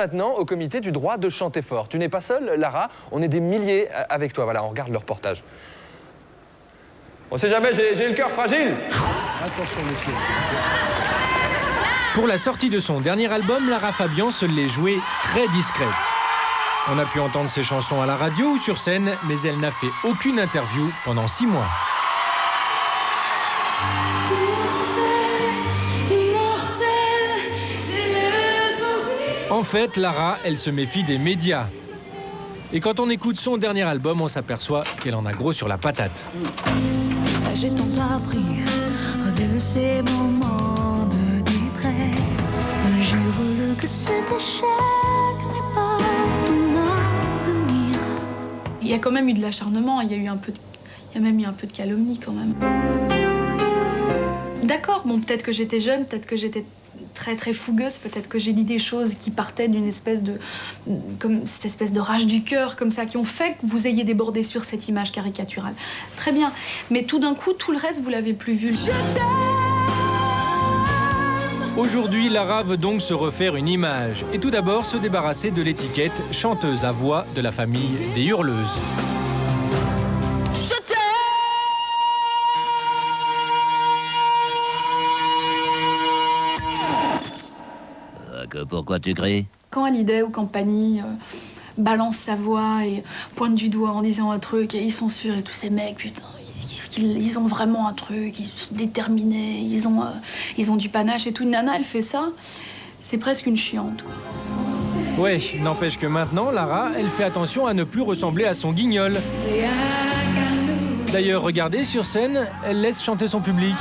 Maintenant au comité du droit de chanter fort. Tu n'es pas seule, Lara, on est des milliers avec toi. Voilà, on regarde le reportage. On sait jamais, j'ai le cœur fragile. Attention, monsieur. Pour la sortie de son dernier album, Lara Fabian se l'est jouée très discrète. On a pu entendre ses chansons à la radio ou sur scène, mais elle n'a fait aucune interview pendant 6 mois. En fait, Lara, elle se méfie des médias. Et quand on écoute son dernier album, on s'aperçoit qu'elle en a gros sur la patate. J'ai tant appris de ces moments de détresse. Jure-le que cet échec n'est pas ton avenir. Il y a quand même eu de l'acharnement, il y a même eu un peu de calomnie quand même. D'accord, bon, peut-être que j'étais jeune, peut-être que j'étais très très fougueuse, peut-être que j'ai dit des choses qui partaient d'une espèce de... comme cette espèce de rage du cœur, comme ça, qui ont fait que vous ayez débordé sur cette image caricaturale. Très bien, mais tout d'un coup, tout le reste, vous l'avez plus vu. Aujourd'hui, Lara veut donc se refaire une image. Et tout d'abord, se débarrasser de l'étiquette chanteuse à voix de la famille des hurleuses. Pourquoi tu cries? Quand Hallyday ou Campagny balance sa voix et pointe du doigt en disant un truc, et ils sont sûrs, et tous ces mecs, putain, ils ont vraiment un truc, ils sont déterminés, ils ont du panache et tout. Nana, elle fait ça, c'est presque une chiante, quoi. Ouais, n'empêche que maintenant, Lara, elle fait attention à ne plus ressembler à son guignol. D'ailleurs, regardez, sur scène, elle laisse chanter son public.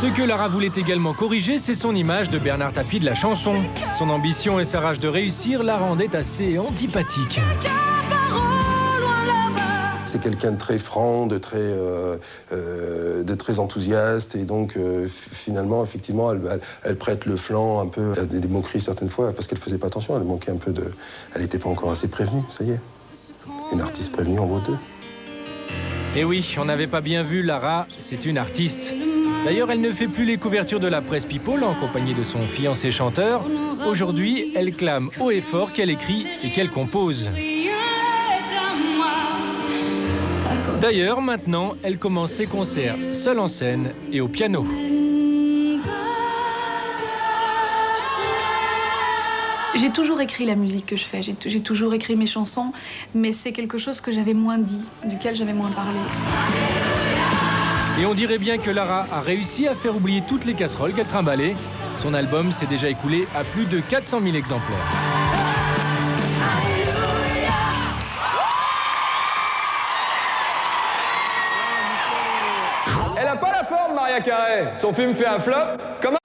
Ce que Lara voulait également corriger, c'est son image de Bernard Tapie de la chanson. Son ambition et sa rage de réussir la rendaient assez antipathique. C'est quelqu'un de très franc, de très enthousiaste, et donc finalement, effectivement, elle prête le flanc un peu à des moqueries certaines fois, parce qu'elle faisait pas attention, elle manquait un peu de... Elle n'était pas encore assez prévenue, ça y est. Une artiste prévenue en vaut deux. Et oui, on n'avait pas bien vu, Lara, c'est une artiste. D'ailleurs, elle ne fait plus les couvertures de la presse People en compagnie de son fiancé chanteur. Aujourd'hui, elle clame haut et fort qu'elle écrit et qu'elle compose. D'ailleurs, maintenant, elle commence ses concerts seule en scène et au piano. J'ai toujours écrit la musique que je fais, j'ai toujours écrit mes chansons, mais c'est quelque chose que j'avais moins dit, duquel j'avais moins parlé. Et on dirait bien que Lara a réussi à faire oublier toutes les casseroles qu'elle trimballait. Son album s'est déjà écoulé à plus de 400 000 exemplaires. Elle a pas la forme, Maria Carey. Son film fait un flop. Comment